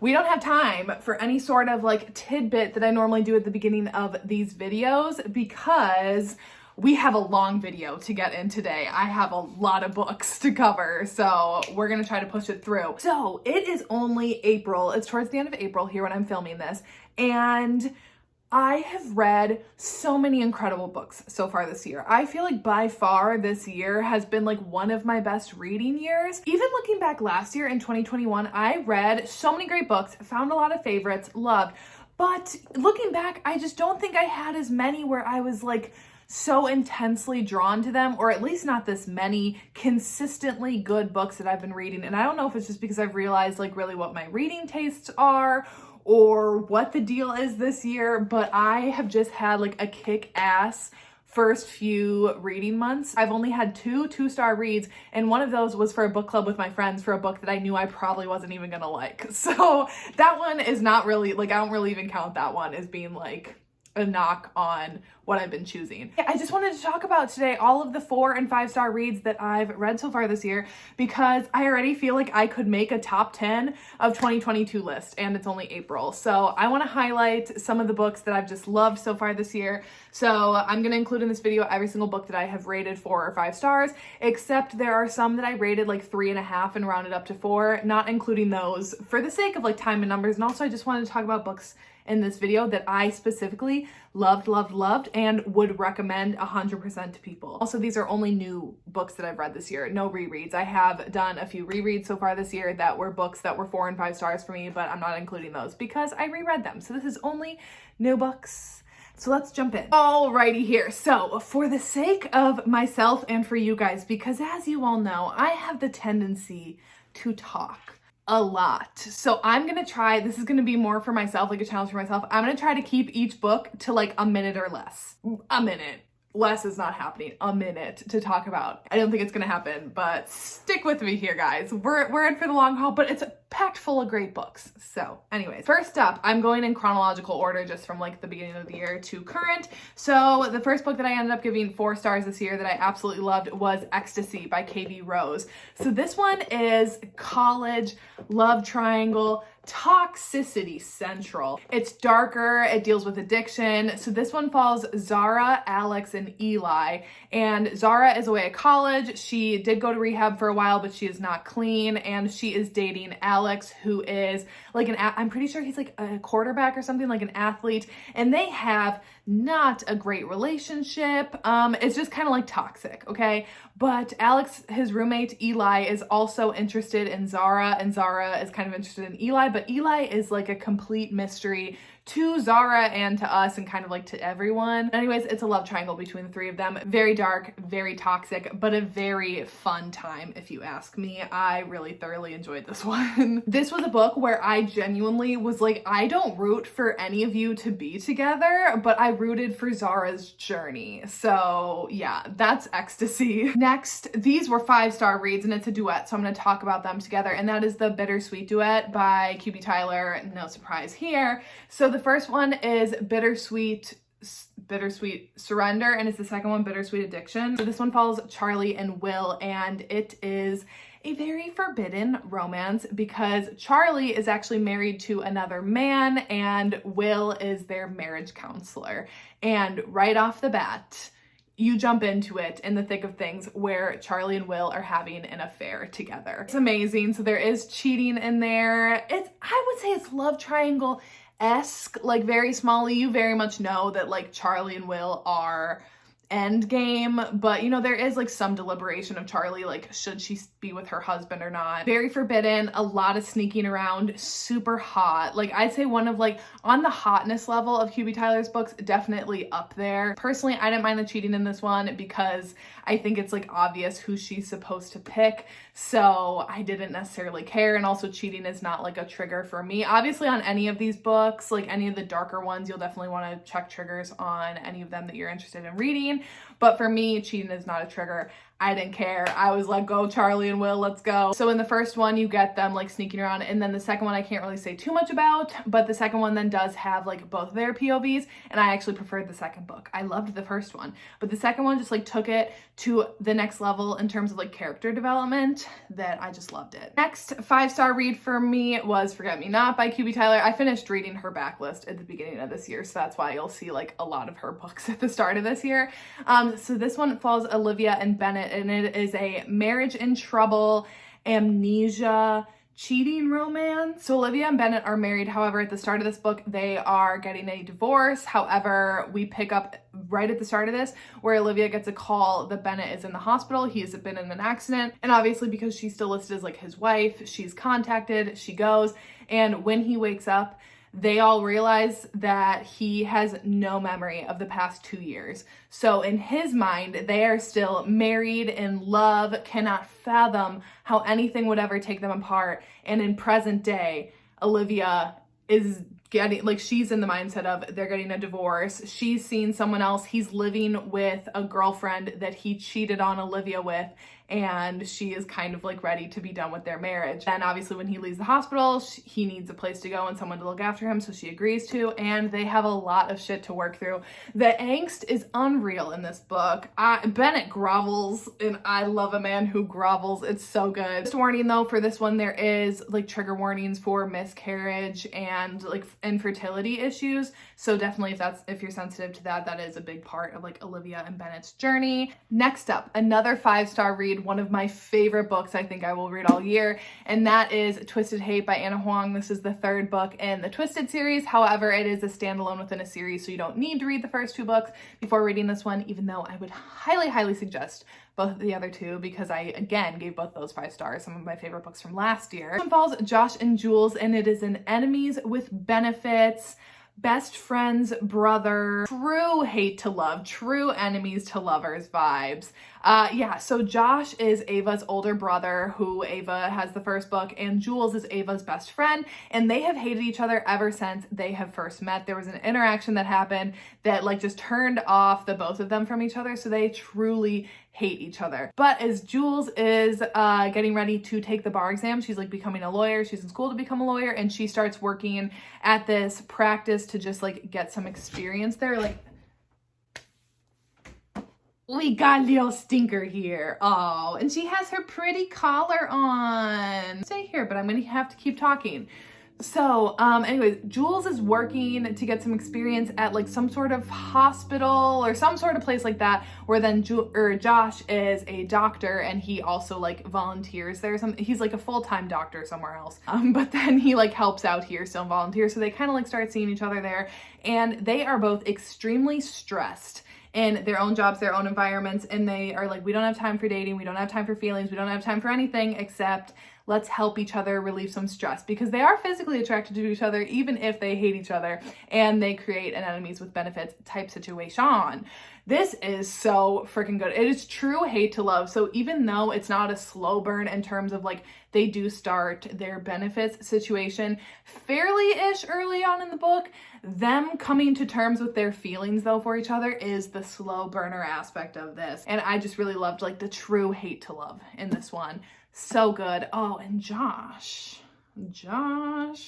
we don't have time for any sort of like tidbit that I normally do at the beginning of these videos because we have a long video to get in today. I have a lot of books to cover, so we're gonna try to push it through. So it is only April. It's towards the end of April here when I'm filming this, and I have read so many incredible books so far this year. I feel like by far this year has been like one of my best reading years. Even looking back last year in 2021, I read so many great books, found a lot of favorites, loved. But looking back, I just don't think I had as many where I was like so intensely drawn to them, or at least not this many consistently good books that I've been reading. And I don't know if it's just because I've realized like really what my reading tastes are or what the deal is this year, but I have just had like a kick-ass first few reading months. I've only had two-star reads, and one of those was for a book club with my friends for a book that I knew I probably wasn't even gonna like. So that one is not really, like, I don't really even count that one as being like a knock on what I've been choosing. I just wanted to talk about today all of the 4- and 5-star reads that I've read so far this year, because I already feel like I could make a top 10 of 2022 list, and it's only April. So I want to highlight some of the books that I've just loved so far this year. So I'm going to include in this video every single book that I have rated 4 or 5 stars, except there are some that I rated like 3.5 and rounded up to 4, not including those for the sake of like time and numbers. And also I just wanted to talk about books in this video that I specifically loved, and would recommend 100% to people. Also, these are only new books that I've read this year, no rereads. I have done a few rereads so far this year that were books that were 4 and 5 stars for me, but I'm not including those because I reread them. So this is only new books. So let's jump in. Alrighty here. So for the sake of myself and for you guys, because as you all know, I have the tendency to talk a lot. So I'm gonna try, this is gonna be more for myself, like a challenge for myself. I'm gonna try to keep each book to like a minute or less. A minute. Less is not happening. A minute to talk about. I don't think it's gonna happen, but stick with me here, guys. We're in for the long haul, but it's packed full of great books. So anyways, first up, I'm going in chronological order just from like the beginning of the year to current. So the first book that I ended up giving 4 stars this year that I absolutely loved was Ecstasy by K.V. Rose. So this one is college love triangle toxicity central. It's darker, it deals with addiction. So this one follows Zara, Alex, and Eli. And Zara is away at college. She did go to rehab for a while, but she is not clean. And she is dating Alex, who is like I'm pretty sure he's like a quarterback or something, like an athlete. And they have not a great relationship. It's just kind of like toxic, okay? But Alex, his roommate, Eli, is also interested in Zara, and Zara is kind of interested in Eli, but Eli is like a complete mystery to Zara and to us and kind of like to everyone. Anyways, it's a love triangle between the 3 of them. Very dark, very toxic, but a very fun time if you ask me. I really thoroughly enjoyed this one. This was a book where I genuinely was like, I don't root for any of you to be together, but I rooted for Zara's journey. So yeah, that's Ecstasy. Next, these were 5-star reads, and it's a duet, so I'm going to talk about them together, and that is the Bittersweet duet by QB Tyler. No surprise here. So the first one is Bittersweet Surrender, and it's the second one, Bittersweet Addiction. So this one follows Charlie and Will, and it is a very forbidden romance because Charlie is actually married to another man and Will is their marriage counselor. And right off the bat, you jump into it in the thick of things where Charlie and Will are having an affair together. It's amazing. So there is cheating in there. I would say it's love triangle-esque, like very small. You very much know that like Charlie and Will are end game, but you know, there is like some deliberation of Charlie, like should she be with her husband or not. Very forbidden, a lot of sneaking around, super hot. Like I'd say one of like on the hotness level of QB Tyler's books, definitely up there. Personally, I didn't mind the cheating in this one because I think it's like obvious who she's supposed to pick, so I didn't necessarily care. And also cheating is not like a trigger for me. Obviously on any of these books, like any of the darker ones, you'll definitely want to check triggers on any of them that you're interested in reading. But for me, cheating is not a trigger I didn't care. I was like, go Charlie and Will, let's go. So in the first one, you get them like sneaking around, and then the second one I can't really say too much about, but the second one then does have like both of their POVs, and I actually preferred the second book. I loved the first one, but the second one just like took it to the next level in terms of like character development that I just loved it. Next 5-star read for me was Forget Me Not by QB Tyler. I finished reading her backlist at the beginning of this year, so that's why you'll see like a lot of her books at the start of this year. So this one follows Olivia and Bennett, and it is a marriage in trouble, amnesia, cheating romance. So Olivia and Bennett are married. However, at the start of this book, they are getting a divorce. However, we pick up right at the start of this where Olivia gets a call that Bennett is in the hospital. He's been in an accident. And obviously because she's still listed as like his wife, she's contacted, she goes. And when he wakes up, they all realize that he has no memory of the past 2 years. So in his mind, they are still married, in love, cannot fathom how anything would ever take them apart. And in present day, Olivia is getting, like, she's in the mindset of they're getting a divorce. She's seen someone else. He's living with a girlfriend that he cheated on Olivia with, and she is kind of like ready to be done with their marriage. And obviously when he leaves the hospital, he needs a place to go and someone to look after him, so she agrees to, and they have a lot of shit to work through. The angst is unreal in this book. Bennett grovels, and I love a man who grovels. It's so good. Just warning though, for this one, there is like trigger warnings for miscarriage and like infertility issues. So definitely if you're sensitive to that, that is a big part of like Olivia and Bennett's journey. Next up, another 5-star read, one of my favorite books I think I will read all year, and that is Twisted Hate by Anna Huang. This is the 3rd book in the Twisted series. However, it is a standalone within a series, so you don't need to read the first 2 books before reading this one, even though I would highly, highly suggest both of the other 2 because I, again, gave both those 5 stars, some of my favorite books from last year. This one follows Josh and Jules, and it is an enemies with benefits, best friend's brother, true hate to love, true enemies to lovers vibes. So Josh is Ava's older brother, who Ava has the first book, and Jules is Ava's best friend, and they have hated each other ever since they have first met. There was an interaction that happened that like just turned off the both of them from each other, so they truly hate each other. But as Jules is getting ready to take the bar exam, she's like becoming a lawyer, she's in school to become a lawyer, and she starts working at this practice to just like get some experience there. Like, we got a little stinker here. Oh, and she has her pretty collar on. Stay here, but I'm gonna have to keep talking. So, anyways, Jules is working to get some experience at like some sort of hospital or some sort of place like that, where then Josh is a doctor, and he also like volunteers there. He's like a full-time doctor somewhere else. But then he like helps out here, so volunteers. So they kind of like start seeing each other there, and they are both extremely stressed in their own jobs, their own environments, and they are like, we don't have time for dating, we don't have time for feelings, we don't have time for anything except let's help each other relieve some stress, because they are physically attracted to each other even if they hate each other, and they create an enemies with benefits type situation. This is so freaking good. It is true hate to love. So even though it's not a slow burn in terms of like they do start their benefits situation fairly-ish early on in the book, them coming to terms with their feelings though for each other is the slow burner aspect of this. And I just really loved like the true hate to love in this one. So good. Oh, and Josh.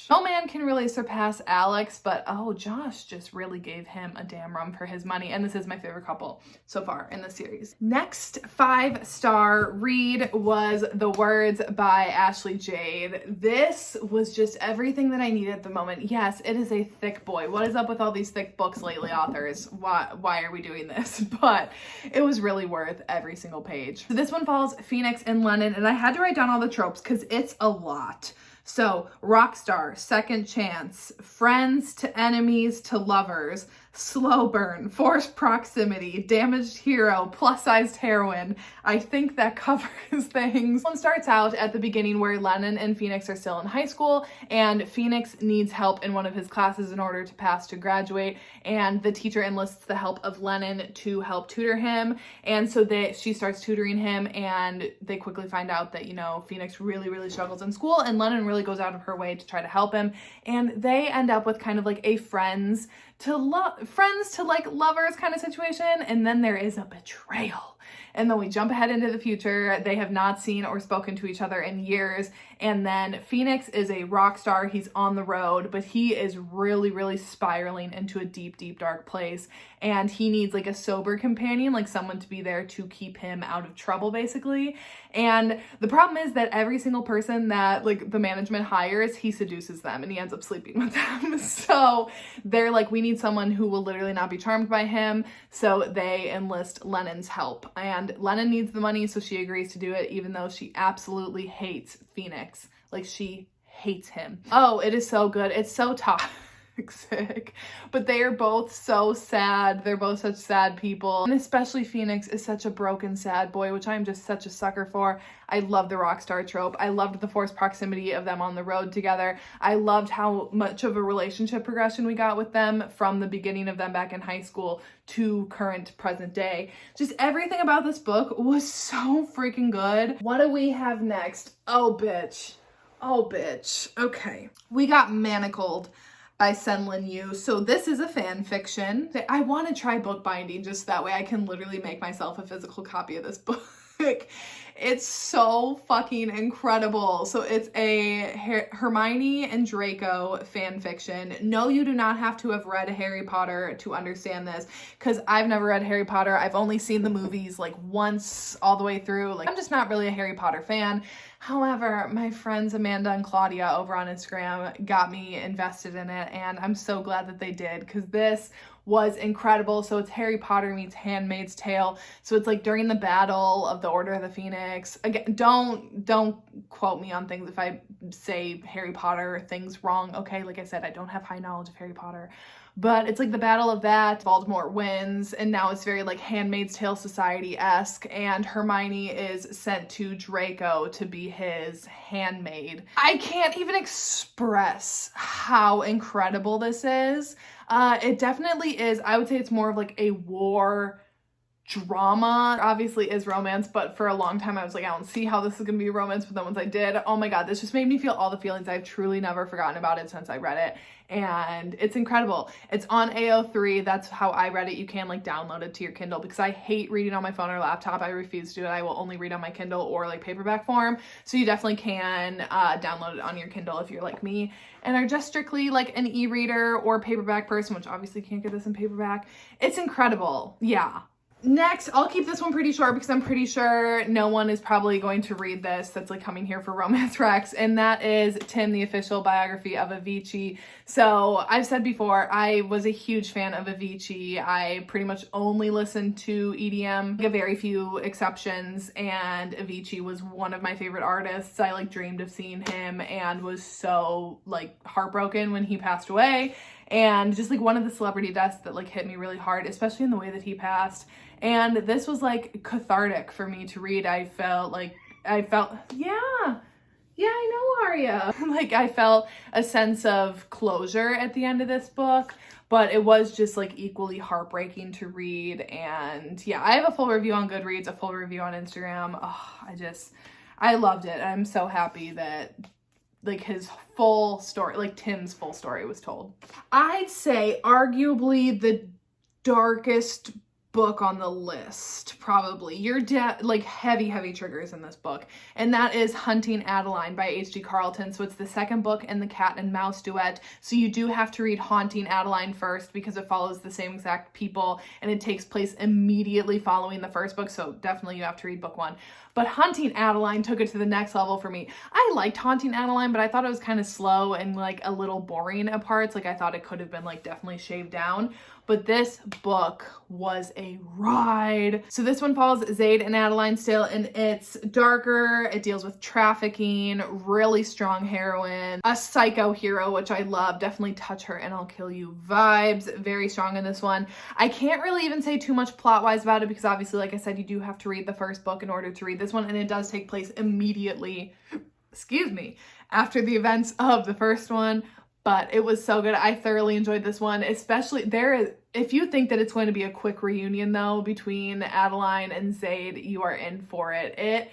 No man can really surpass Alex, but oh, Josh just really gave him a damn run for his money, and this is my favorite couple so far in the series. Next 5-star read was The Words by Ashley Jade. This was just everything that I needed at the moment. Yes, it is a thick boy. What is up with all these thick books lately, authors? Why are we doing this? But it was really worth every single page. So this one follows Phoenix and Lennon, and I had to write down all the tropes because it's a lot. So, rock star, second chance, friends to enemies to lovers, slow burn, forced proximity, damaged hero, plus-sized heroine. I think that covers things. One starts out at the beginning where Lennon and Phoenix are still in high school, and Phoenix needs help in one of his classes in order to pass to graduate, and the teacher enlists the help of Lennon to help tutor him, and so she starts tutoring him, and they quickly find out that, you know, Phoenix really, really struggles in school, and Lennon really goes out of her way to try to help him, and they end up with kind of like a friends to like lovers kind of situation, and then there is a betrayal. And then we jump ahead into the future. They have not seen or spoken to each other in years. And then Phoenix is a rock star. He's on the road, but he is really, really spiraling into a deep, deep, dark place. And he needs like a sober companion, like someone to be there to keep him out of trouble, basically. And the problem is that every single person that like the management hires, he seduces them and he ends up sleeping with them. So they're like, we need someone who will literally not be charmed by him. So they enlist Lennon's help. And Lennon needs the money, so she agrees to do it, even though she absolutely hates Phoenix. Like, she hates him. Oh, it is so good. It's so toxic. But they are both so sad. They're both such sad people. And especially Phoenix is such a broken, sad boy, which I'm just such a sucker for. I love the rock star trope. I loved the forced proximity of them on the road together. I loved how much of a relationship progression we got with them from the beginning of them back in high school to current present day. Just everything about this book was so freaking good. What do we have next? Oh, bitch. Oh, bitch. Okay. We got Manacled by Senlin Yu. So this is a fan fiction. I want to try bookbinding just that way I can literally make myself a physical copy of this book. It's so fucking incredible. So it's a Hermione and Draco fan fiction. No, you do not have to have read Harry Potter to understand this, because I've never read Harry Potter. I've only seen the movies like once all the way through. Like, I'm just not really a Harry Potter fan. However, my friends Amanda and Claudia over on Instagram got me invested in it, and I'm so glad that they did, because this was incredible. So it's Harry Potter meets Handmaid's Tale. So it's like during the battle of the Order of the Phoenix. Again, don't quote me on things if I say Harry Potter things wrong. Okay, like I said, I don't have high knowledge of Harry Potter. But it's like the battle of that, Voldemort wins, and now it's very like Handmaid's Tale Society-esque, and Hermione is sent to Draco to be his handmaid. I can't even express how incredible this is. It definitely is. I would say it's more of like a war drama. Obviously is romance, but for a long time I was like, I don't see how this is gonna be a romance, but then once I did, oh my god, this just made me feel all the feelings. I've truly never forgotten about it since I read it, and it's incredible. It's on AO3. That's how I read it. You can like download it to your Kindle, because I hate reading on my phone or laptop. I refuse to do it. I will only read on my Kindle or like paperback form. So you definitely can download it on your Kindle if you're like me and are just strictly like an e-reader or paperback person, which obviously can't get this in paperback. It's incredible. Yeah. Next, I'll keep this one pretty short because I'm pretty sure no one is probably going to read this that's like coming here for Romance Rex, and that is Tim, the official biography of Avicii. So I've said before, I was a huge fan of Avicii. I pretty much only listened to EDM, a very few exceptions, and Avicii was one of my favorite artists. I like dreamed of seeing him and was so like heartbroken when he passed away. And just like one of the celebrity deaths that like hit me really hard, especially in the way that he passed. And this was like cathartic for me to read. I felt, yeah, I know Arya. Like I felt a sense of closure at the end of this book, but it was just like equally heartbreaking to read. And yeah, I have a full review on Goodreads, a full review on Instagram. Oh, I loved it. I'm so happy that like his full story, like Tim's full story was told. I'd say arguably the darkest book on the list, probably. You're like heavy triggers in this book, and that is Hunting Adeline by H.G. Carlton. So it's the second book in the cat and mouse duet. So you do have to read Haunting Adeline first because it follows the same exact people and it takes place immediately following the first book. So definitely you have to read book one. But Hunting Adeline took it to the next level for me. I liked Haunting Adeline, but I thought it was kind of slow and like a little boring at parts. Like I thought it could have been like definitely shaved down. But this book was a ride. So this one follows Zaid and Adeline still, and it's darker. It deals with trafficking, really strong heroine, a psycho hero, which I love. Definitely touch her and I'll kill you vibes. Very strong in this one. I can't really even say too much plot-wise about it because obviously, like I said, you do have to read the first book in order to read this one, and it does take place immediately, after the events of the first one. But it was so good. I thoroughly enjoyed this one, especially if you think that it's going to be a quick reunion though between Adeline and Zaid, you are in for it.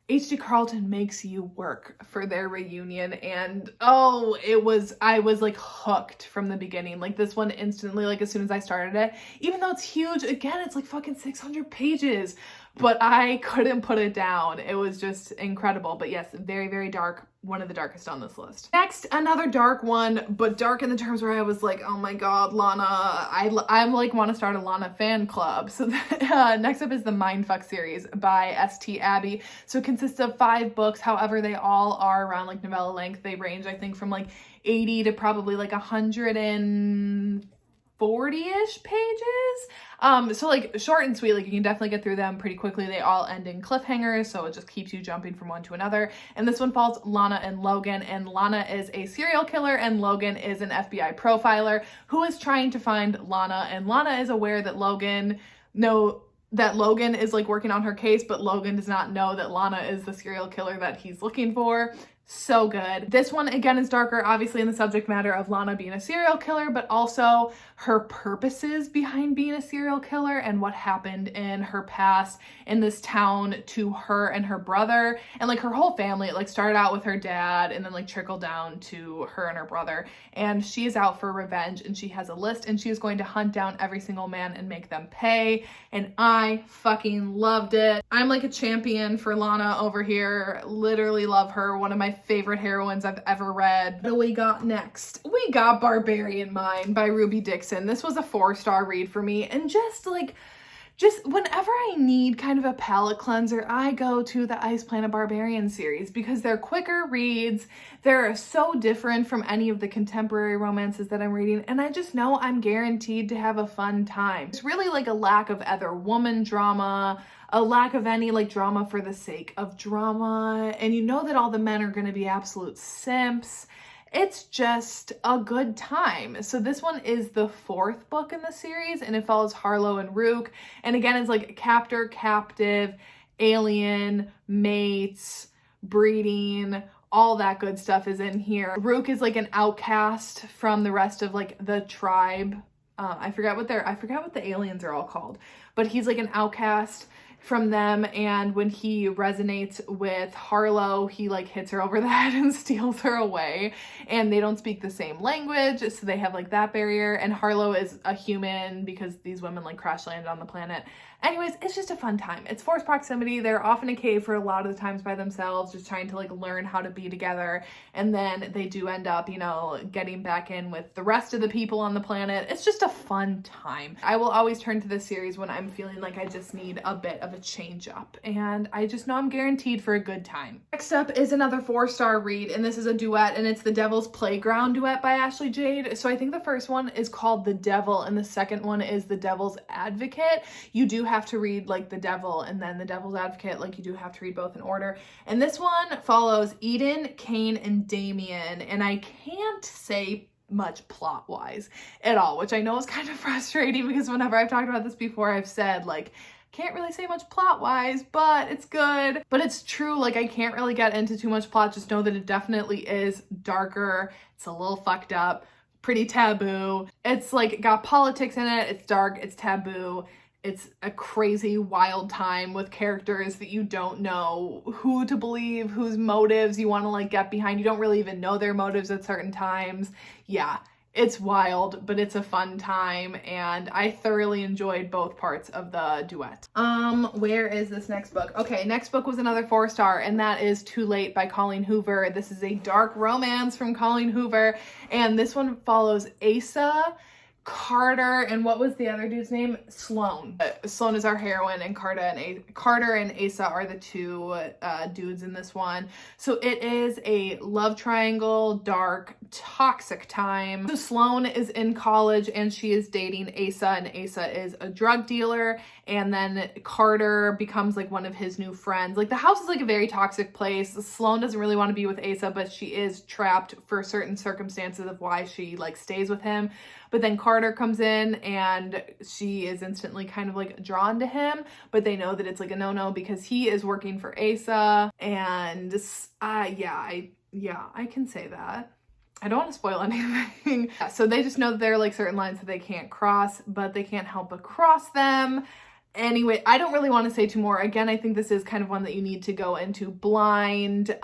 H.G. Carlton makes you work for their reunion, and I was like hooked from the beginning. Like this one instantly, like as soon as I started it, even though it's huge, again, it's like fucking 600 pages. but I couldn't put it down. It was just incredible. But yes, very, very dark. One of the darkest on this list. Next, another dark one, but dark in the terms where I was like, oh my God, Lana, I'm like want to start a Lana fan club. So next up is the Mindfuck series by St. Abbey. So it consists of 5 books. However, they all are around like novella length. They range, I think, from like 80 to probably like 140-ish pages. So like short and sweet, like you can definitely get through them pretty quickly. They all end in cliffhangers, so it just keeps you jumping from one to another. And this one follows Lana and Logan, and Lana is a serial killer and Logan is an FBI profiler who is trying to find Lana, and Lana is aware that Logan is like working on her case, but Logan does not know that Lana is the serial killer that he's looking for. So good. This one, again, is darker, obviously in the subject matter of Lana being a serial killer, but also her purposes behind being a serial killer and what happened in her past in this town to her and her brother and like her whole family. It like started out with her dad and then like trickled down to her and her brother. And she is out for revenge and she has a list and she is going to hunt down every single man and make them pay. And I fucking loved it. I'm like a champion for Lana over here. Literally love her. One of my favorite heroines I've ever read. What do we got next? We got Barbarian Mind by Ruby Dixon. This was a 4-star read for me, and just whenever I need kind of a palate cleanser, I go to the Ice Planet Barbarian series because they're quicker reads. They're so different from any of the contemporary romances that I'm reading, and I just know I'm guaranteed to have a fun time. It's really like a lack of other woman drama, a lack of any like drama for the sake of drama, and you know that all the men are going to be absolute simps. It's just a good time. So this one is the 4th book in the series, and it follows Harlow and Rook. And again, it's like captor, captive, alien, mates, breeding, all that good stuff is in here. Rook is like an outcast from the rest of like the tribe. I forgot what the aliens are all called, but he's like an outcast from them, and when he resonates with Harlow, he like hits her over the head and steals her away, and they don't speak the same language, so they have like that barrier. And Harlow is a human because these women like crash landed on the planet. Anyways, it's just a fun time. It's forced proximity. They're off in a cave for a lot of the times by themselves, just trying to like learn how to be together. And then they do end up, you know, getting back in with the rest of the people on the planet. It's just a fun time. I will always turn to this series when I'm feeling like I just need a bit of a change up. And I just know I'm guaranteed for a good time. Next up is another 4-star read, and this is a duet, and it's The Devil's Playground duet by Ashley Jade. So I think the first one is called The Devil, and the second one is The Devil's Advocate. You do have to read like The Devil and then The Devil's Advocate, like you do have to read both in order. And this one follows Eden, Kane, and Damien, and I can't say much plot wise at all, which I know is kind of frustrating because whenever I've talked about this before, I've said like can't really say much plot wise, but it's good. But it's true, like I can't really get into too much plot. Just know that it definitely is darker. It's a little fucked up, pretty taboo. It's like got politics in it. It's dark, it's taboo. It's a crazy, wild time with characters that you don't know who to believe, whose motives you want to like get behind. You don't really even know their motives at certain times. Yeah, it's wild, but it's a fun time, and I thoroughly enjoyed both parts of the duet. Where is this next book? Okay, next book was another 4-star, and that is Too Late by Colleen Hoover. This is a dark romance from Colleen Hoover, and this one follows Asa, Carter, and what was the other dude's name? Sloan. Sloan is our heroine, and Carter and Asa are the 2 dudes in this one. So it is a love triangle, dark, toxic time. So Sloan is in college and she is dating Asa, and Asa is a drug dealer, and then Carter becomes like one of his new friends. Like the house is like a very toxic place. Sloan doesn't really want to be with Asa, but she is trapped for certain circumstances of why she like stays with him. But then Carter comes in and she is instantly kind of like drawn to him, but they know that it's like a no-no because he is working for Asa. And I can say that. I don't want to spoil anything. So they just know that there are like certain lines that they can't cross, but they can't help but cross them. Anyway, I don't really want to say too more. Again, I think this is kind of one that you need to go into blind.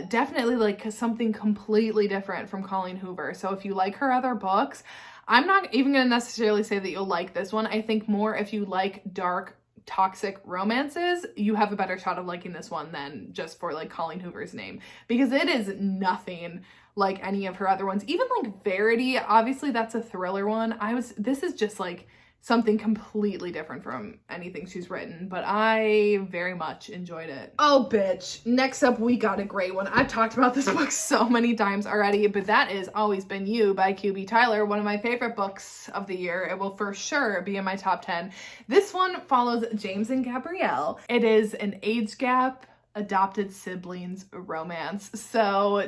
Definitely like something completely different from Colleen Hoover. So if you like her other books, I'm not even going to necessarily say that you'll like this one. I think more if you like dark toxic romances, you have a better shot of liking this one than just for like Colleen Hoover's name, because it is nothing like any of her other ones. Even like Verity, obviously that's a thriller one. This is just like something completely different from anything she's written, but I very much enjoyed it. Oh, bitch. Next up, we got a great one. I've talked about this book so many times already, but that is Always Been You by QB Tyler, one of my favorite books of the year. It will for sure be in my top 10. This one follows James and Gabrielle. It is an age gap adopted siblings romance. So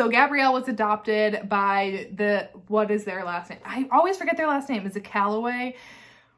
Gabrielle was adopted by what is their last name? I always forget their last name. Is it Callaway?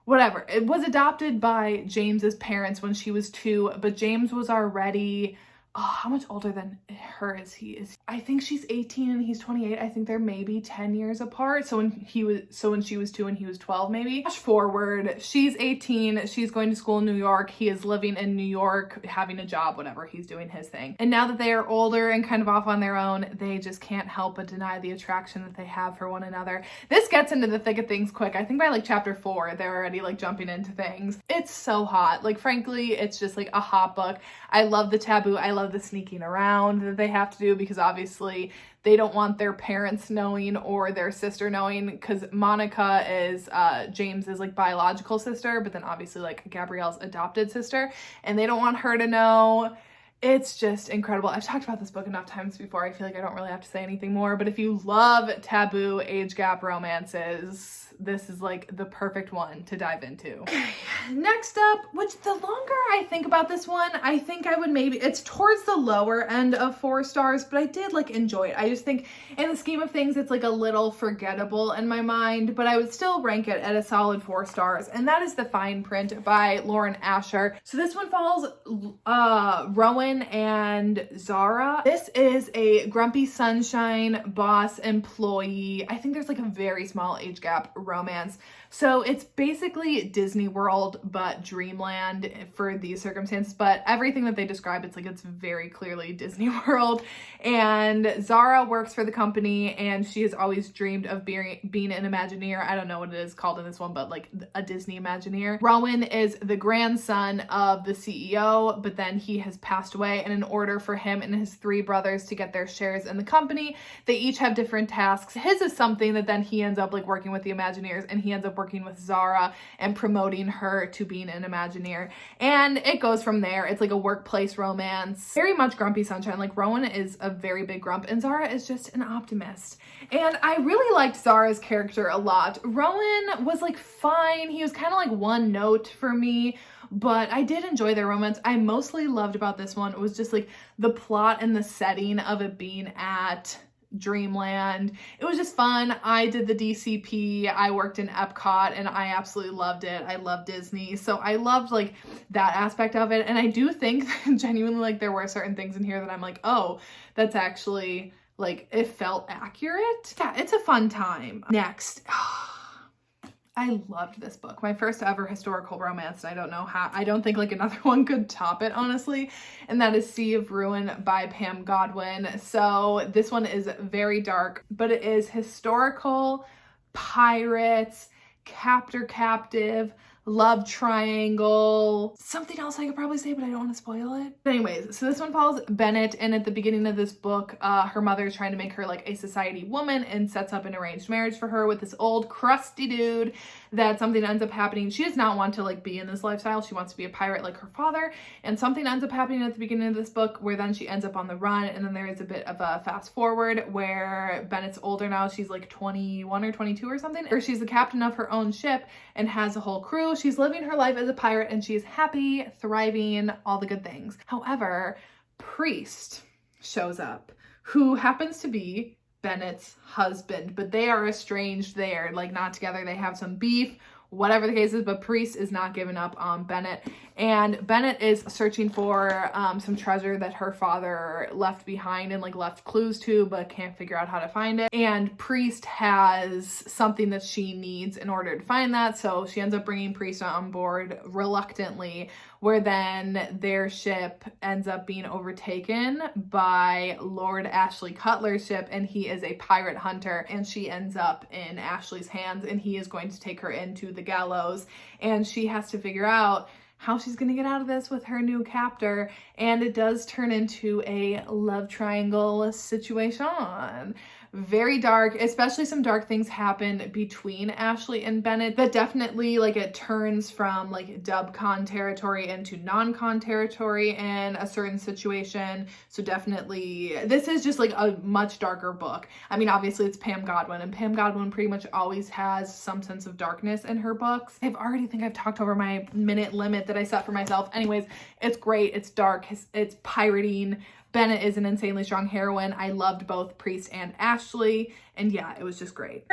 Whatever. It was adopted by James's parents when she was 2, but James was already, how much older than her is he? I think she's 18 and he's 28. I think they're maybe 10 years apart. So when she was 2 and he was 12 maybe. Flash forward, she's 18, she's going to school in New York. He is living in New York, having a job, whatever, he's doing his thing. And now that they are older and kind of off on their own, they just can't help but deny the attraction that they have for one another. This gets into the thick of things quick. I think by like chapter 4, they're already like jumping into things. It's so hot. Like, frankly, it's just like a hot book. I love the taboo. I love the sneaking around that they have to do, because obviously they don't want their parents knowing or their sister knowing, because Monica is James's like biological sister, but then obviously like Gabrielle's adopted sister, and they don't want her to know. It's just incredible. I've talked about this book enough times before. I feel like I don't really have to say anything more, but if you love taboo age gap romances, this is like the perfect one to dive into. Okay, next up, which the longer I think about this one, I think I would it's towards the lower end of 4 stars, but I did like enjoy it. I just think in the scheme of things, it's like a little forgettable in my mind, but I would still rank it at a solid 4 stars. And that is The Fine Print by Lauren Asher. So this one follows Rowan and Zara. This is a grumpy sunshine boss employee. I think there's like a very small age gap romance. So it's basically Disney World, but Dreamland for these circumstances, but everything that they describe, it's very clearly Disney World. And Zara works for the company, and she has always dreamed of being an Imagineer. I don't know what it is called in this one, but like a Disney Imagineer. Rowan is the grandson of the CEO, but then he has passed away, and in order for him and his 3 brothers to get their shares in the company, they each have different tasks. His is something that then he ends up like working with the Imagineers, and he ends up working with Zara and promoting her to being an Imagineer. And it goes from there. It's like a workplace romance. Very much grumpy sunshine. Like, Rowan is a very big grump, and Zara is just an optimist. And I really liked Zara's character a lot. Rowan was like fine. He was kind of like one note for me, but I did enjoy their romance. I mostly loved about this one, it was just like the plot and the setting of it being at Dreamland. It was just fun. I did the DCP, I worked in Epcot, and I absolutely loved it. I love Disney, so I loved like that aspect of it. And I do think genuinely like there were certain things in here that I'm like, oh, that's actually like, it felt accurate. Yeah, it's a fun time. Next, I loved this book. My first ever historical romance. I don't know how, I don't think like another one could top it, honestly. And that is Sea of Ruin by Pam Godwin. So this one is very dark, but it is historical, pirates, captive, love triangle, something else I could probably say, but I don't want to spoil it. But anyways, so this one follows Bennett, and at the beginning of this book, her mother is trying to make her like a society woman and sets up an arranged marriage for her with this old crusty dude. That something ends up happening. She does not want to like be in this lifestyle. She wants to be a pirate like her father, and something ends up happening at the beginning of this book where then she ends up on the run. And then there is a bit of a fast forward where Bennett's older now. She's like 21 or 22 or something, or she's the captain of her own ship and has a whole crew. She's living her life as a pirate, and she's happy, thriving, all the good things. However, Priest shows up, who happens to be Bennett's husband, but they are estranged. They are like not together. They have some beef, whatever the case is, but Priest is not giving up on Bennett. And Bennett is searching for some treasure that her father left behind and like left clues to, but can't figure out how to find it. And Priest has something that she needs in order to find that. So she ends up bringing Priest on board reluctantly, where then their ship ends up being overtaken by Lord Ashley Cutler's ship, and he is a pirate hunter, and she ends up in Ashley's hands, and he is going to take her into the gallows, and she has to figure out how she's gonna get out of this with her new captor, and it does turn into a love triangle situation. Very dark, especially some dark things happen between Ashley and Bennett, but definitely like it turns from like dub-con territory into non-con territory in a certain situation. So definitely this is just like a much darker book. I mean, obviously it's Pam Godwin, and Pam Godwin pretty much always has some sense of darkness in her books. I've talked over my minute limit that I set for myself. Anyways, it's great, it's dark, it's pirating. Bennett is an insanely strong heroine. I loved both Priest and Ashley, and yeah, it was just great.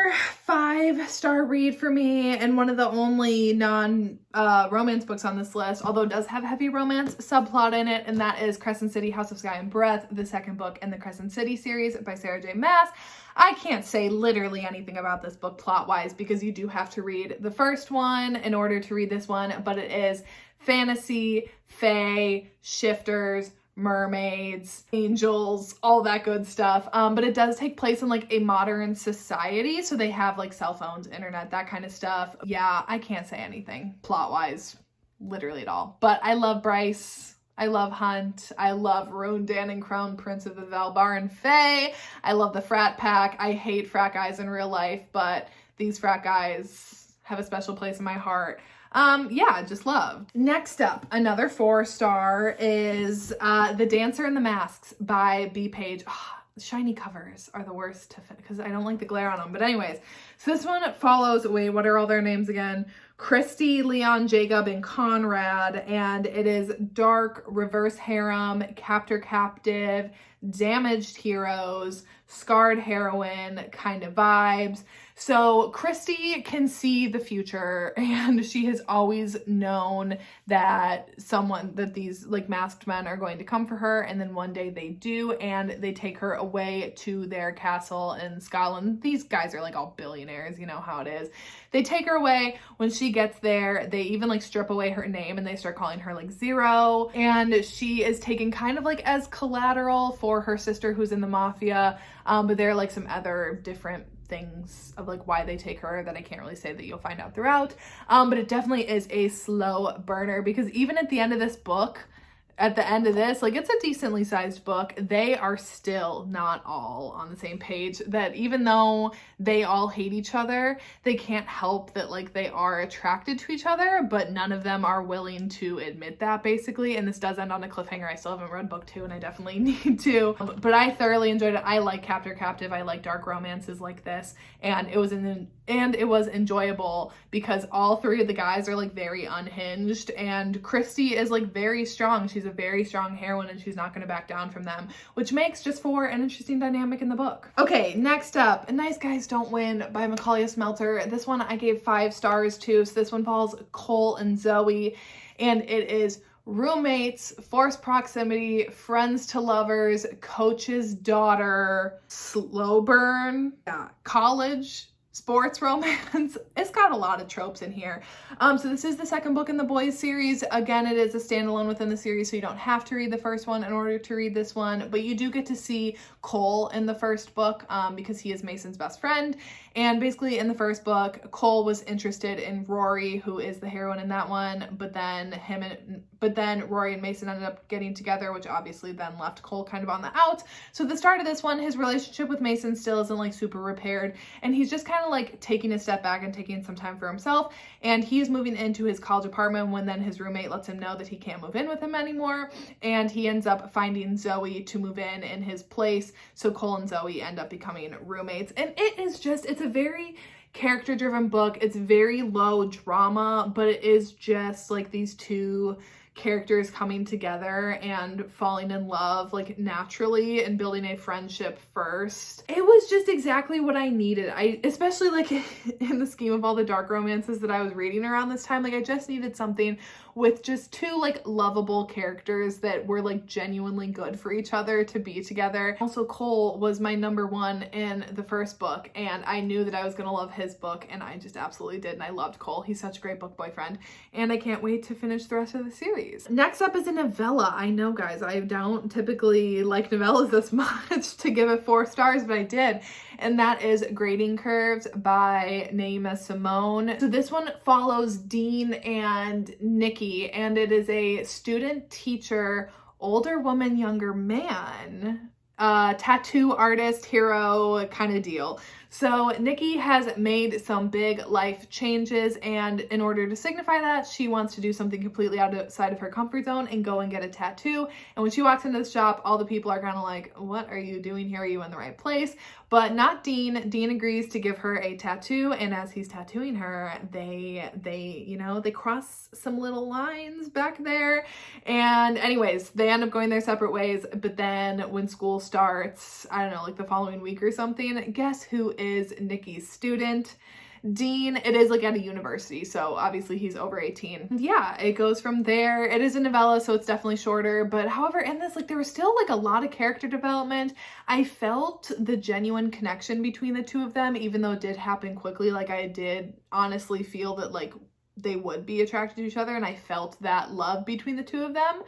5-star read for me, and one of the only non-romance books on this list, although it does have heavy romance subplot in it, and that is Crescent City, House of Sky and Breath, the second book in the Crescent City series by Sarah J. Maas. I can't say literally anything about this book plot-wise because you do have to read the first one in order to read this one, but it is fantasy, fae, shifters, mermaids, angels, all that good stuff. But it does take place in like a modern society. So they have like cell phones, internet, that kind of stuff. Yeah, I can't say anything plot-wise, literally at all. But I love Bryce. I love Hunt. I love Roan Dannon, Crown Prince of the Valbaran Fae. I love the frat pack. I hate frat guys in real life, but these frat guys have a special place in my heart. Yeah, just love. Next up, another 4-star is The Dancer and the Masks by B. Page. Oh, shiny covers are the worst to fit because I don't like the glare on them. But anyways, so this one follows, wait, what are all their names again? Christy, Leon, Jacob, and Conrad, and it is dark, reverse harem, captor-captive, damaged heroes, scarred heroine kind of vibes. So Christy can see the future, and she has always known that these like masked men are going to come for her, and then one day they do, and they take her away to their castle in Scotland. These guys are like all billionaires, you know how it is. They take her away. When she gets there, they even like strip away her name and they start calling her like Zero, and she is taken kind of like as collateral for her sister who's in the mafia, but there are like some other different things of like why they take her that I can't really say, that you'll find out throughout. But it definitely is a slow burner because even at the end of this book, at the end of this, like it's a decently sized book, they are still not all on the same page, that even though they all hate each other, they can't help that like they are attracted to each other, but none of them are willing to admit that basically. And this does end on a cliffhanger. I still haven't read book 2 and I definitely need to, but I thoroughly enjoyed it. I like captor captive. I like dark romances like this, and it was enjoyable because all 3 of the guys are like very unhinged, and Christy is like very strong. She's a very strong heroine and she's not going to back down from them, which makes just for an interesting dynamic in the book. Okay, next up, Nice Guys Don't Win by Macaulay Smelter. This one I gave 5 stars to. So this one follows Cole and Zoe, and it is roommates, forced proximity, friends to lovers, coach's daughter, slow burn, college, sports romance. It's got a lot of tropes in here. So this is the second book in the boys series. Again, it is a standalone within the series, so you don't have to read the first one in order to read this one, but you do get to see Cole in the first book because he is Mason's best friend. And basically in the first book, Cole was interested in Rory, who is the heroine in that one, but then Rory and Mason ended up getting together, which obviously then left Cole kind of on the out. So the start of this one, his relationship with Mason still isn't like super repaired, and he's just kind of like taking a step back and taking some time for himself, and he's moving into his college apartment when then his roommate lets him know that he can't move in with him anymore, and he ends up finding Zoe to move in his place. So Cole and Zoe end up becoming roommates, and it's a very character-driven book. It's very low drama, but it is just like these 2 characters coming together and falling in love like naturally and building a friendship first. It was just exactly what I needed. Especially like in the scheme of all the dark romances that I was reading around this time, like I just needed something with just 2 like lovable characters that were like genuinely good for each other to be together. Also, Cole was my number 1 in the first book, and I knew that I was gonna love his book, and I just absolutely did, and I loved Cole. He's such a great book boyfriend, and I can't wait to finish the rest of the series. boys. Next up is a novella. I know, guys, I don't typically like novellas this much to give it 4 stars, but I did. And that is Grading Curves by Naima Simone. So this one follows Dean and Nikki, and it is a student teacher, older woman, younger man, tattoo artist, hero kind of deal. So Nikki has made some big life changes, and in order to signify that, she wants to do something completely outside of her comfort zone and go and get a tattoo. And when she walks into the shop, all the people are kind of like, what are you doing here? Are you in the right place? But not Dean. Dean agrees to give her a tattoo, and as he's tattooing her, they cross some little lines back there. And anyways, they end up going their separate ways. But then when school starts, I don't know, like the following week or something, guess who is Nikki's student? Dean. It is like at a university, so obviously he's over 18. Yeah, it goes from there. It is a novella, so it's definitely shorter, but however, in this, like, there was still like a lot of character development. I felt the genuine connection between the two of them, even though it did happen quickly. Like, I did honestly feel that like they would be attracted to each other, and I felt that love between the two of them.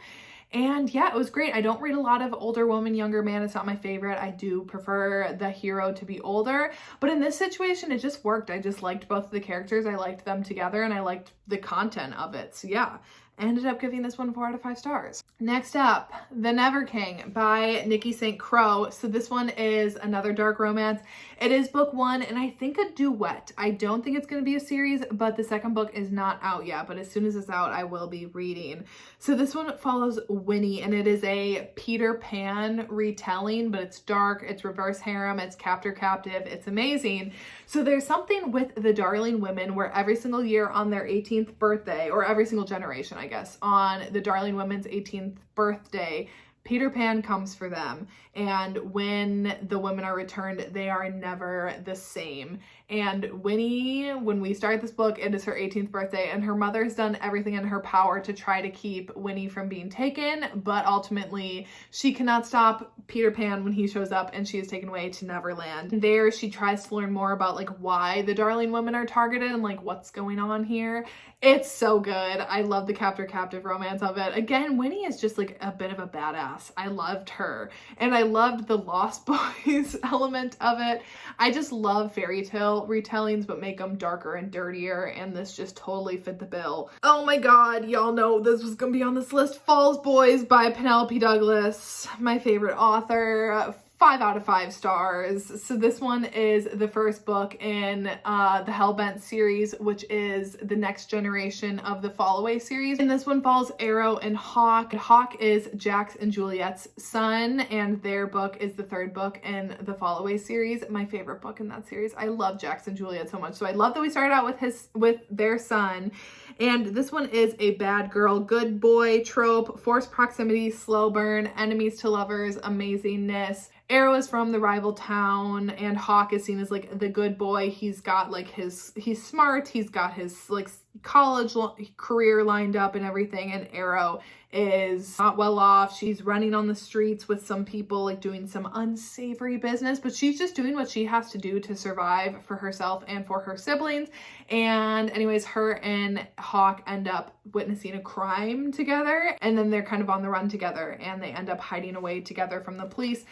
And yeah, it was great. I don't read a lot of older woman, younger man. It's not my favorite. I do prefer the hero to be older. But in this situation, it just worked. I just liked both of the characters. I liked them together, and I liked the content of it. So yeah, I ended up giving this one 4 out of 5 stars. Next up, The Never King by Nikki St. Crow. So this one is another dark romance. It is book 1, and I think a duet. I don't think it's going to be a series, but the second book is not out yet. But as soon as it's out, I will be reading. So this one follows Winnie, and it is a Peter Pan retelling, but it's dark, it's reverse harem, it's captor-captive, it's amazing. So there's something with the Darling women where every single year on their 18th birthday, or every single generation, I guess, on the Darling women's 18th birthday, Peter Pan comes for them, and when the women are returned, they are never the same. And Winnie, when we start this book, it is her 18th birthday, and her mother has done everything in her power to try to keep Winnie from being taken, but ultimately she cannot stop Peter Pan when he shows up, and she is taken away to Neverland. There, she tries to learn more about like why the Darling women are targeted and like what's going on here. It's so good. I love the captor-captive romance of it. Again, Winnie is just like a bit of a badass. I loved her, and I loved the Lost Boys element of it. I just love fairy tale retellings, but make them darker and dirtier, and this just totally fit the bill. Oh my god, y'all know this was gonna be on this list. Falls Boys by Penelope Douglas, my favorite author. 5 out of 5 stars. So this one is the first book in the Hellbent series, which is the next generation of the Callaway series. And this one follows Arrow and Hawk. Hawk is Jax and Juliet's son, and their book is the 3rd book in the Callaway series. My favorite book in that series. I love Jax and Juliet so much. So I love that we started out with their son. And this one is a bad girl, good boy trope, forced proximity, slow burn, enemies to lovers, amazingness. Arrow is from the rival town, and Hawk is seen as like the good boy. He's got like he's smart, he's got his like college career lined up and everything, and Arrow is not well off. She's running on the streets with some people, like doing some unsavory business, but she's just doing what she has to do to survive for herself and for her siblings. And anyways, her and Hawk end up witnessing a crime together, and then they're kind of on the run together, and they end up hiding away together from the police.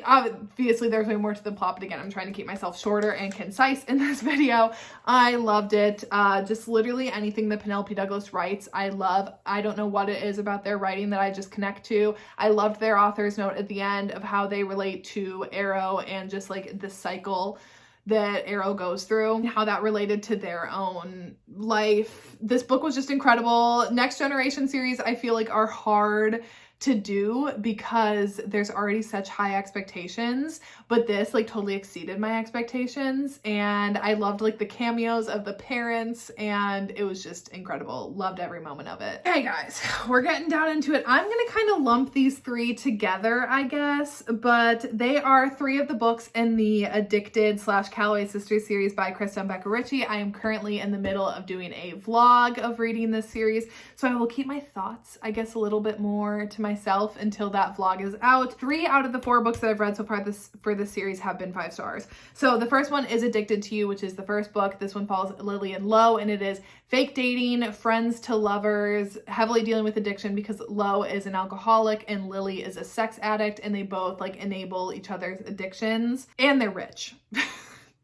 Obviously there's way more to the plot, but again, I'm trying to keep myself shorter and concise in this video. I loved it. Just literally anything that Penelope Douglas writes, I love. I don't know what it is about their writing that I just connect to. I loved their author's note at the end of how they relate to Arrow and just like the cycle that Arrow goes through and how that related to their own life. This book was just incredible. Next Generation series, I feel like, are hard to do because there's already such high expectations, but this like totally exceeded my expectations, and I loved like the cameos of the parents, and it was just incredible. Loved every moment of it. Hey guys, we're getting down into it. I'm gonna kind of lump these 3 together, I guess, but they are 3 of the books in the Addicted / Callaway Sisters series by Krista and Becca Ritchie. I am currently in the middle of doing a vlog of reading this series, so I will keep my thoughts, I guess, a little bit more to myself until that vlog is out. 3 out of the 4 books that I've read so far for this series have been 5 stars. So the first one is Addicted to You, which is the first book. This one follows Lily and Lo, and it is fake dating, friends to lovers, heavily dealing with addiction because Lo is an alcoholic and Lily is a sex addict, and they both like enable each other's addictions, and they're rich.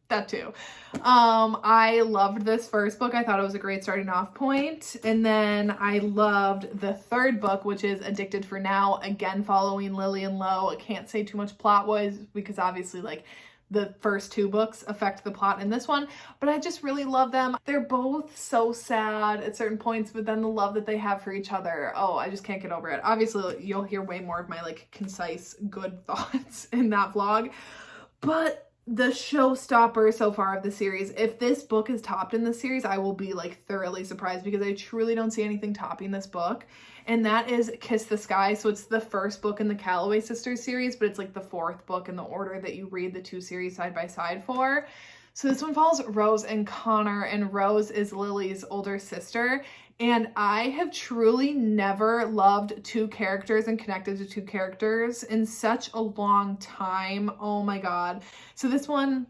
That too. I loved this first book. I thought it was a great starting off point. And then I loved the third book, which is Addicted for Now, again following Lily and Lo. I can't say too much plot-wise because obviously like the first 2 books affect the plot in this one, but I just really love them. They're both so sad at certain points, but then the love that they have for each other, oh, I just can't get over it. Obviously, you'll hear way more of my like concise, good thoughts in that vlog, but the showstopper so far of the series, if this book is topped in this series, I will be like thoroughly surprised because I truly don't see anything topping this book. And that is Kiss the Sky. So it's the first book in the Callaway Sisters series, but it's like the 4th book in the order that you read the 2 series side by side for. So this one follows Rose and Connor, and Rose is Lily's older sister. And I have truly never loved 2 characters and connected to 2 characters in such a long time. Oh my God. So this one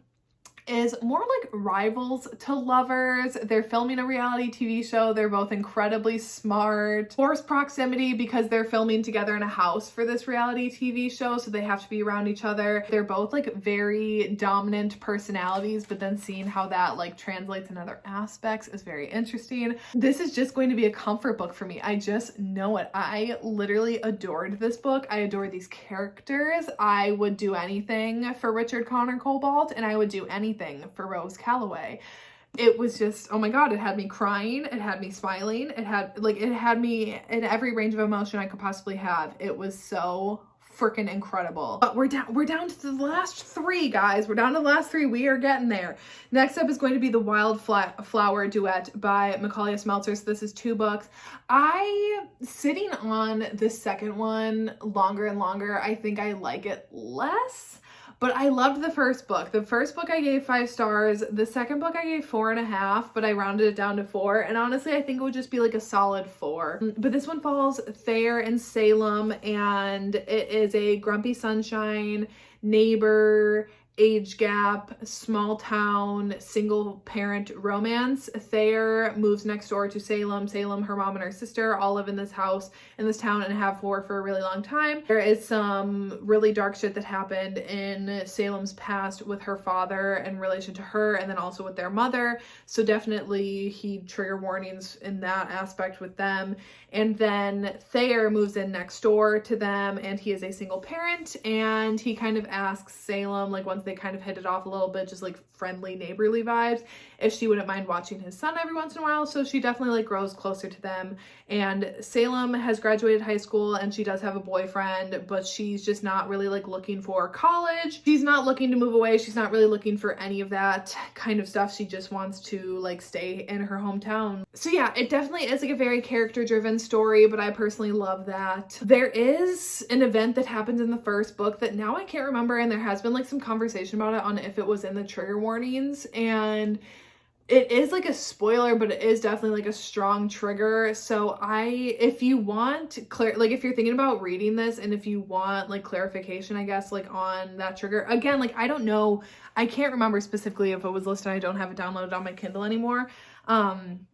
is more like rivals to lovers. They're filming a reality TV show. They're both incredibly smart. Forced proximity because they're filming together in a house for this reality TV show, so they have to be around each other. They're both like very dominant personalities, but then seeing how that like translates in other aspects is very interesting. This is just going to be a comfort book for me. I just know it. I literally adored this book. I adore these characters. I would do anything for Richard Connor Cobalt, and I would do anything for Rose Callaway. It was just, oh my God, it had me crying, it had me smiling, it had me in every range of emotion I could possibly have. It was so freaking incredible. But we're down to the last 3, guys. We're down to the last 3. We are getting there. Next up is going to be The Wildflower Duet by Macaulay Smeltzer. So this is 2 books. Sitting on the second one longer and longer, I think I like it less. But I loved the first book. The first book I gave 5 stars. The second book I gave 4.5, but I rounded it down to 4. And honestly, I think it would just be like a solid 4. But this one follows Thayer and Salem, and it is a grumpy sunshine, neighbor, age gap, small town, single parent romance. Thayer moves next door to Salem. Salem, her mom and her sister all live in this house in this town and have for a really long time. There is some really dark shit that happened in Salem's past with her father in relation to her, and then also with their mother. So definitely heed trigger warnings in that aspect with them. And then Thayer moves in next door to them, and he is a single parent, and he kind of asks Salem, like once they kind of hit it off a little bit, just like friendly neighborly vibes, if she wouldn't mind watching his son every once in a while. So she definitely like grows closer to them. And Salem has graduated high school and she does have a boyfriend, but she's just not really like looking for college. She's not looking to move away. She's not really looking for any of that kind of stuff. She just wants to like stay in her hometown. So yeah, it definitely is like a very character driven story, but I personally love that. There is an event that happens in the first book that now I can't remember, and there has been like some conversation about it on if it was in the trigger warnings, and it is like a spoiler, but it is definitely like a strong trigger. So if you want if you're thinking about reading this and if you want like clarification, I guess, like on that trigger, again, like I don't know, I can't remember specifically if it was listed. I don't have it downloaded on my Kindle anymore.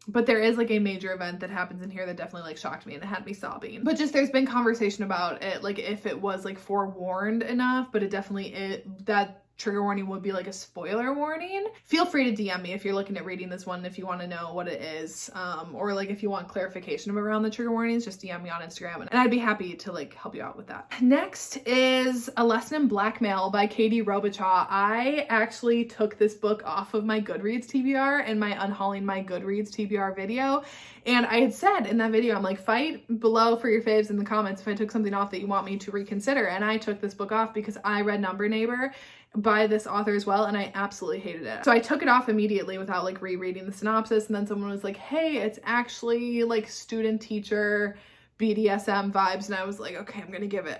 But there is like a major event that happens in here that definitely like shocked me and it had me sobbing. But just there's been conversation about it, like if it was like forewarned enough, but it definitely that trigger warning would be like a spoiler warning. Feel free to DM me if you're looking at reading this one, if you want to know what it is, or like if you want clarification around the trigger warnings, just DM me on Instagram and I'd be happy to like help you out with that. Next is A Lesson in Blackmail by Katie Robichaud. I actually took this book off of my Goodreads TBR in my Unhauling My Goodreads TBR video, and I had said in that video, I'm like, fight below for your faves in the comments if I took something off that you want me to reconsider. And I took this book off because I read Number Neighbor by this author as well, and I absolutely hated it. So I took it off immediately without like rereading the synopsis, and then someone was like, hey, it's actually like student teacher BDSM vibes, and I was like, okay,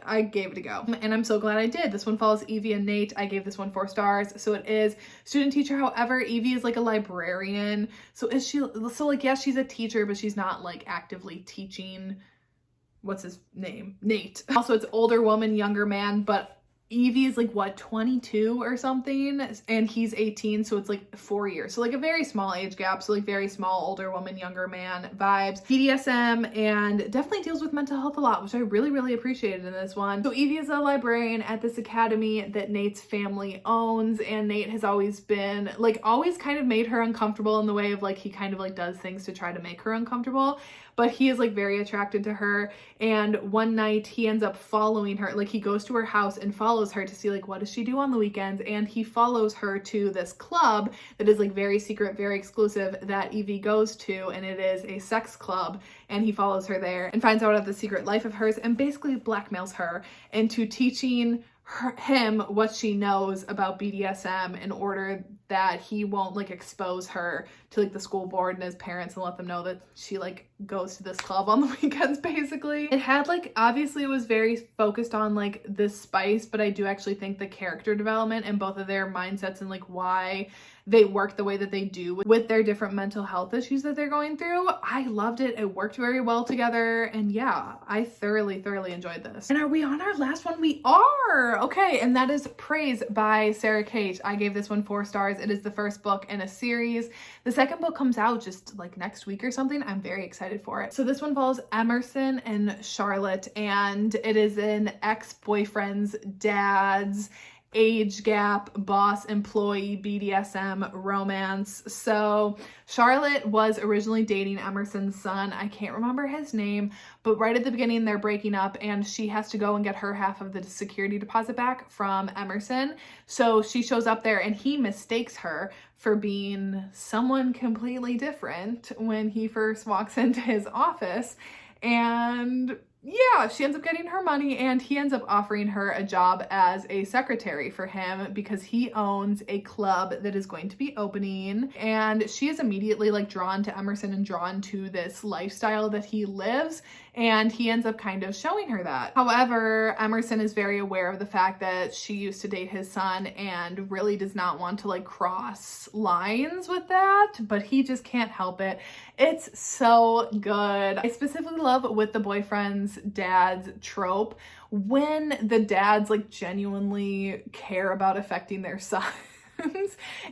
I gave it a go, and I'm so glad I did. This one follows Evie and Nate. I gave this one 4 stars. So it is student teacher. However, Evie is like a librarian. So yes, she's a teacher, but she's not like actively teaching what's his name? Nate. Also, it's older woman, younger man, but Evie is like, what, 22 or something? And he's 18, so it's like 4 years. So like a very small age gap. So like very small, older woman, younger man vibes. BDSM, and definitely deals with mental health a lot, which I really, really appreciated in this one. So Evie is a librarian at this academy that Nate's family owns, and Nate has always been, like, always kind of made her uncomfortable in the way of like, he kind of like does things to try to make her uncomfortable. But he is like very attracted to her, and one night he ends up following her. Like, he goes to her house and follows her to see like, what does she do on the weekends, and he follows her to this club that is like very secret, very exclusive, that Evie goes to, and it is a sex club, and he follows her there and finds out about the secret life of hers and basically blackmails her into teaching him what she knows about BDSM in order that he won't like expose her to like the school board and his parents and let them know that she like goes to this club on the weekends. Basically, it had like, obviously it was very focused on like the spice, but I do actually think the character development and both of their mindsets and like why they work the way that they do with their different mental health issues that they're going through. I loved it. It worked very well together. And yeah, I thoroughly enjoyed this. And are we on our last one? We are. Okay. And that is Praise by Sarah Kate. I gave this one 4 stars. It is the first book in a series. The second book comes out just like next week or something. I'm very excited for it. So this one follows Emerson and Charlotte, and it is an ex-boyfriend's dad's age gap, boss employee BDSM romance. So Charlotte was originally dating Emerson's son. I can't remember his name, but right at the beginning they're breaking up, and she has to go and get her half of the security deposit back from Emerson. So she shows up there and he mistakes her for being someone completely different when he first walks into his office. And yeah, she ends up getting her money, and he ends up offering her a job as a secretary for him because he owns a club that is going to be opening, and she is immediately like drawn to Emerson and drawn to this lifestyle that he lives, and he ends up kind of showing her that. However, Emerson is very aware of the fact that she used to date his son and really does not want to like cross lines with that, but he just can't help it. It's so good. I specifically love with the boyfriend's dad's trope when the dads like genuinely care about affecting their sons.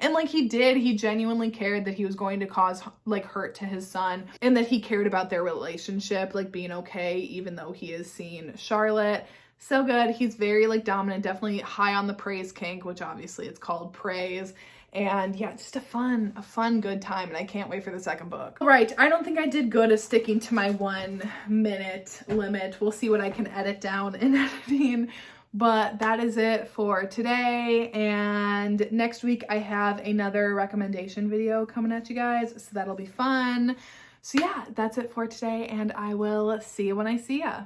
And like he genuinely cared that he was going to cause like hurt to his son, and that he cared about their relationship like being okay even though he is seeing Charlotte. So good. He's very like dominant, definitely high on the praise kink, which obviously it's called Praise. And yeah, just a fun, good time. And I can't wait for the second book. All right, I don't think I did good at sticking to my 1 minute limit. We'll see what I can edit down in editing. But that is it for today. And next week I have another recommendation video coming at you guys. So that'll be fun. So yeah, that's it for today. And I will see you when I see ya.